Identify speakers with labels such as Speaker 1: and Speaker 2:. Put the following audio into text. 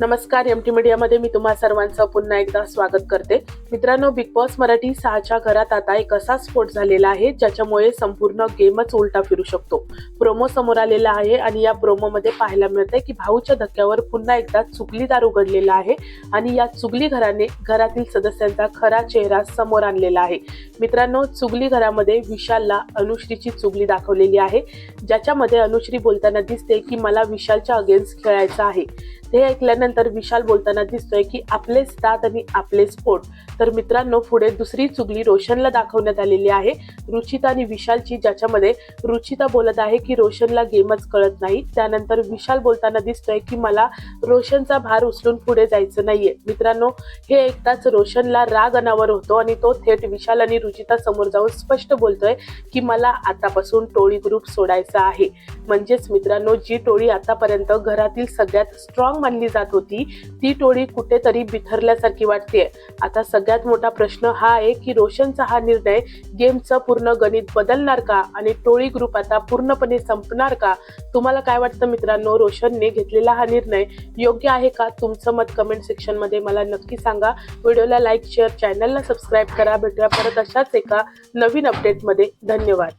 Speaker 1: नमस्कार, एमटी मीडियामध्ये मी तुम्हा सर्वांचं पुन्हा एकदा स्वागत करते. मित्रांनो, बिग बॉस मराठी 6च्या घरात आता एक असा स्फोट झालेला आहे ज्याच्यामुळे संपूर्ण गेमच उलटा फिरू शकतो. प्रोमो समोर आलेला आहे आणि या प्रोमोमध्ये पाहायला मिळतंय की भाऊच्या धक्क्यावर पुन्हा एकदा चुगलीदार उघडलेला आहे आणि या चुगली घराने घरातील सदस्यांचा खरा चेहरा समोर आणलेला आहे. मित्रांनो, चुगली घरामध्ये विशालला अनुश्रीची चुगली दाखवलेली आहे, ज्याच्यामध्ये अनुश्री बोलताना दिसते की मला विशालच्या अगेन्स्ट खेळायचं आहे. हे ऐकल्यानंतर विशाल बोलताना दिसतोय की आपलेच दात आणि आपले स्फोट. तर मित्रांनो, पुढे दुसरी चुगली रोशनला दाखवण्यात आलेली आहे, रुचिता आणि विशालची, ज्याच्यामध्ये रुचिता बोलत आहे की रोशनला गेमच कळत नाही. त्यानंतर विशाल बोलताना दिसतोय की मला रोशनचा भार उचलून पुढे जायचं नाहीये. मित्रांनो, हे ऐकताच रोशनला राग अनावर होतो आणि तो थेट विशाल आणि रुचिता समोर जाऊन स्पष्ट बोलतोय की मला आतापासून टोळी ग्रुप सोडायचा आहे. म्हणजेच मित्रांनो, जी टोळी आतापर्यंत घरातील सगळ्यात स्ट्रॉंग मानली जात होती ती टोळी कुठेतरी बिथरल्यासारखी वाटतेय. आता सगळ्यात मोठा प्रश्न हा आहे की रोशनचा हा निर्णय गेमचं पूर्ण गणित बदलणार का आणि टोळी ग्रुप आता पूर्णपणे संपणार का? तुम्हाला काय वाटतं मित्रांनो, रोशनने घेतलेला हा निर्णय योग्य आहे का? तुमचं मत कमेंट सेक्शन मध्ये मला नक्की सांगा. व्हिडिओला लाईक, शेअर, चॅनलला सबस्क्राईब करा. भेटूया परत अशाच एका नवीन अपडेटमध्ये. धन्यवाद.